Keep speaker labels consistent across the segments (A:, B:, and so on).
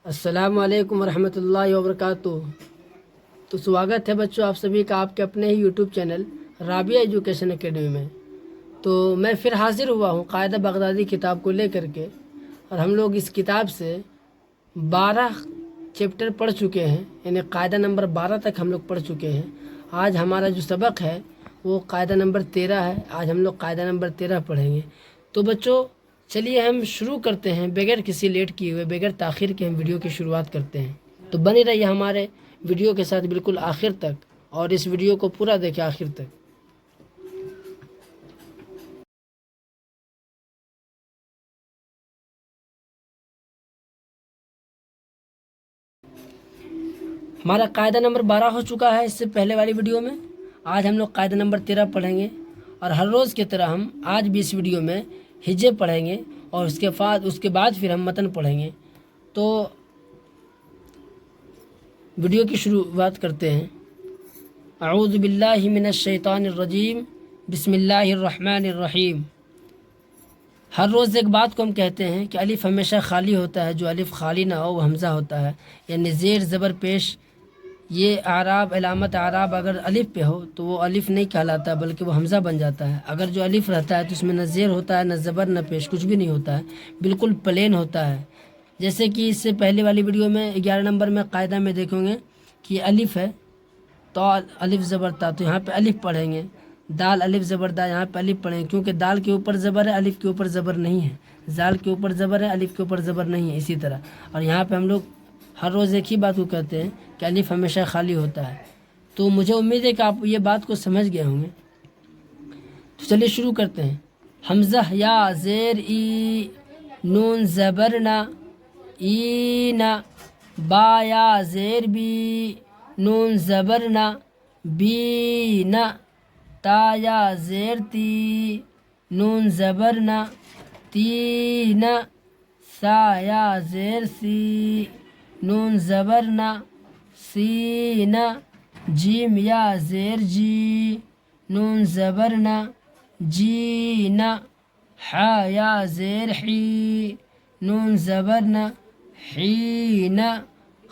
A: السلام علیکم ورحمۃ اللہ وبرکاتہ۔ تو سواگت ہے بچوں آپ سبھی کا آپ کے اپنے ہی YouTube channel Rabia education academy میں۔ تو میں پھر حاضر ہوا ہوں قاعدہ بغدادی کتاب کو لے کر کے، اور ہم لوگ اس کتاب سے 12 چیپٹر پڑھ چکے ہیں، یعنی قاعدہ نمبر 12 تک ہم لوگ پڑھ چکے ہیں۔ آج ہمارا جو سبق ہے وہ قاعدہ نمبر 13 ہے۔ آج ہم لوگ قاعدہ نمبر 13 پڑھیں گے۔ تو بچوں چلیے ہم شروع کرتے ہیں، بغیر کسی لیٹ کیے ہوئے، بغیر تاخیر کے ہم ویڈیو کی شروعات کرتے ہیں۔ تو بنے رہیے ہمارے ویڈیو کے ساتھ بالکل آخر تک، اور اس ویڈیو کو پورا دیکھیں آخر تک۔ ہمارا قاعدہ نمبر 12 ہو چکا ہے اس سے پہلے والی ویڈیو میں۔ آج ہم لوگ قاعدہ نمبر 13 پڑھیں گے، اور ہر روز کی طرح ہم آج بھی اس ویڈیو میں ہجے پڑھیں گے، اور اس کے بعد پھر ہم متن پڑھیں گے۔ تو ویڈیو کی شروعات کرتے ہیں۔ اعوذ باللہ من الشیطان الرجیم، بسم اللہ الرحمن الرحیم۔ ہر روز ایک بات کو ہم کہتے ہیں کہ الف ہمیشہ خالی ہوتا ہے، جو الف خالی نہ ہو وہ حمزہ ہوتا ہے، یعنی زیر زبر پیش۔ یہ اعراب، علامت اعراب اگر الف پہ ہو تو وہ الف نہیں کہلاتا بلکہ وہ حمزہ بن جاتا ہے۔ اگر جو الف رہتا ہے تو اس میں نہ زیر ہوتا ہے، نہ زبر، نہ پیش، کچھ بھی نہیں ہوتا ہے، بالکل پلین ہوتا ہے۔ جیسے کہ اس سے پہلے والی ویڈیو میں 11 نمبر میں قاعدہ میں دیکھیں گے کہ یہ الف ہے، تو الف زبر تا، تو یہاں پہ الف پڑھیں گے۔ دال الف زبر دا، یہاں پہ الف پڑھیں گے، کیونکہ دال کے اوپر زبر ہے، الف کے اوپر زبر نہیں ہے۔ زال کے اوپر زبر ہے، الف کے اوپر زبر نہیں ہے، اسی طرح۔ اور یہاں پہ ہم لوگ ہر روز ایک ہی بات کو کہتے ہیں کہ الف ہمیشہ خالی ہوتا ہے۔ تو مجھے امید ہے کہ آپ یہ بات کو سمجھ گئے ہوں گے۔ تو چلیے شروع کرتے ہیں۔ حمزہ یا زیر ای، نون زبر نا، ای نا۔ با یا زیر بی، نون زبر نا، بی نا۔ تا یا زیر تی، نون زبر نا، تی نا۔ سا یا زیر سی، نون زبر نا، سی نا۔ جیم یا زیر جی، نون زبر نا، جی نا۔ حا یا زیر حی، نون زبر نا، حی نا۔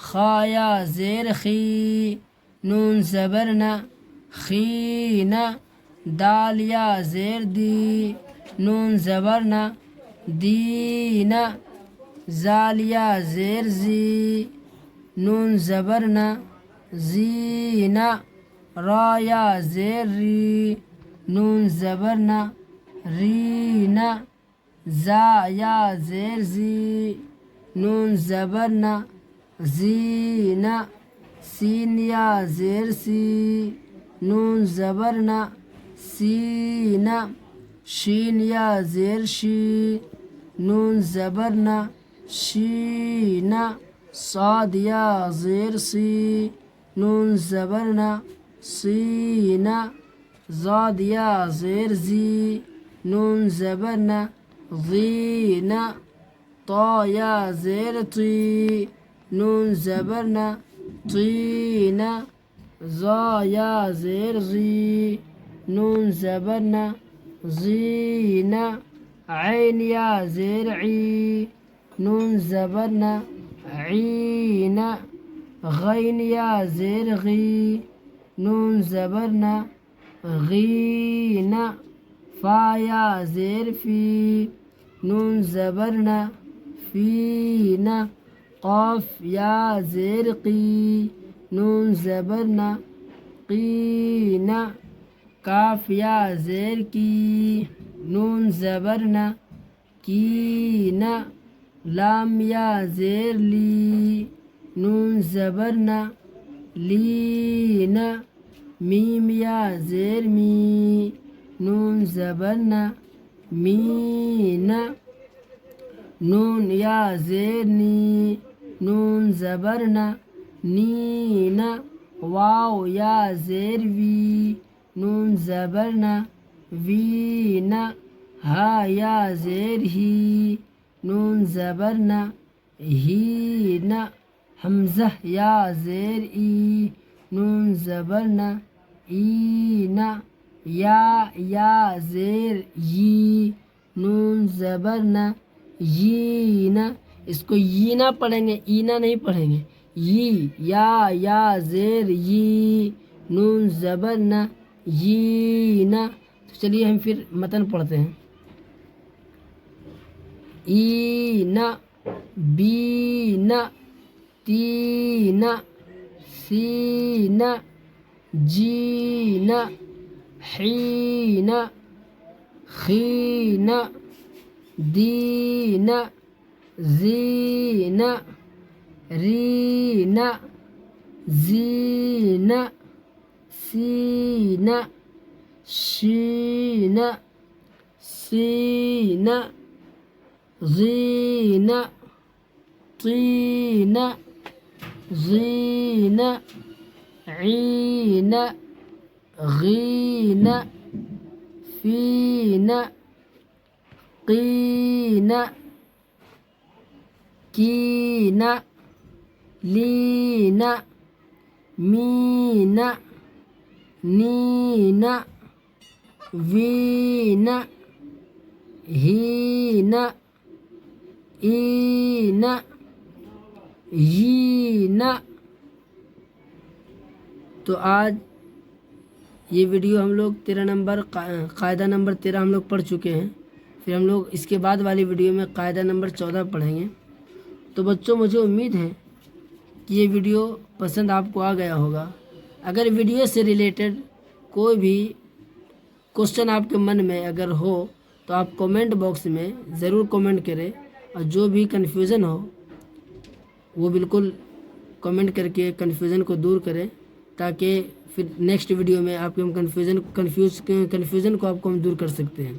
A: خا یا زیر خی، نون زبر نا، خی نا۔ دال یا زیر دی، نون زبر نا، دی نا۔ زال یا زیر زی، نون زبر نا، زی نا۔ را یا زیر ری، نون زبر نا، ری نا۔ زا یا زیر زی، نون زبر نا، زی نا۔ سین یا زیر سی، نون زبر نا، سی نا۔ شین یا زیر شی، نون زبر نا، شی نا۔ صاد یا زیر سی، نون زبر نا، سی نا۔ ضاد یا زیر زی، نون زبر نا، ضی نا۔ طا یا زیر طی، نون زبر نا، طی نا۔ ظا یا زیر غی، نون زبر نا، غی نا۔ عین یا زیر عی، نون زبر نا، عی نا۔ غین یا زیر غی، نون زبر نا، غی نا۔ فا یا زیر فی، نون زبر نا، فی نا۔ قاف یا زیر قی، نون زبر نا، قی نا۔ کاف یا زیر کی، نون زبر نا، کی نا۔ لام یا زیر لی، نون زبر نا، لی نا۔ میم یا زیر می، نون زبر نا، می نا۔ نون یا زیر نی، نون زبر نا، نی نا۔ واو یا زیر وی، نون زبر نا، وی نا۔ ہا یا زیر ہی، نون زبر نا، ہی نا۔ حمزہ یا زیر ای، نون زبر نا، ای نا۔ یا زیر یی، نون زبر نا، یی نا۔ اس کو ی نہ پڑھیں گے، اینا نہیں پڑھیں گے، یا زیر ی، نون زبر نہ، ی نہ۔ تو چلیے ہم پھر متن پڑھتے ہیں۔ ای نہ، بی نہ، تی نہ، سی نہ، جی نہ، حی نہ، خی نہ، دی نہ، زی نہ، ری نہ، زی نہ، سی نہ، شی نہ، سی نہ، غی نہ، طی نہ، غی نہ، عی نہ، غی نہ، فی نہ، قی نہ، کی نہ، لی نہ، می نہ، نی نہ، وی نہ، ہی نہ، ای نہ، یی نہ۔ تو آج یہ ویڈیو ہم لوگ 13 نمبر قاعدہ نمبر 13 ہم لوگ پڑھ چکے ہیں۔ پھر ہم لوگ اس کے بعد والی ویڈیو میں قاعدہ نمبر 14 پڑھیں گے۔ تو بچوں مجھے امید ہے کہ یہ ویڈیو پسند آپ کو آ گیا ہوگا۔ اگر ویڈیو سے ریلیٹڈ کوئی بھی کوشچن آپ کے من میں اگر ہو تو آپ کومنٹ باکس میں ضرور کومنٹ کریں، اور جو بھی کنفیوژن ہو وہ بالکل کومنٹ کر کے کنفیوژن کو دور کریں، تاکہ پھر نیکسٹ ویڈیو میں آپ کے ہم کنفیوژن کو آپ کو ہم دور کر سکتے ہیں۔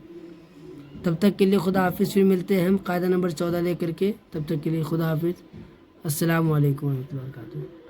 A: تب تک کے لیے خدا حافظ، پھر ملتے ہیں ہم قاعدہ نمبر 14 لے کر کے۔ تب تک کے لیے خدا حافظ، السلام علیکم ورحمۃ اللہ وبرکاتہ۔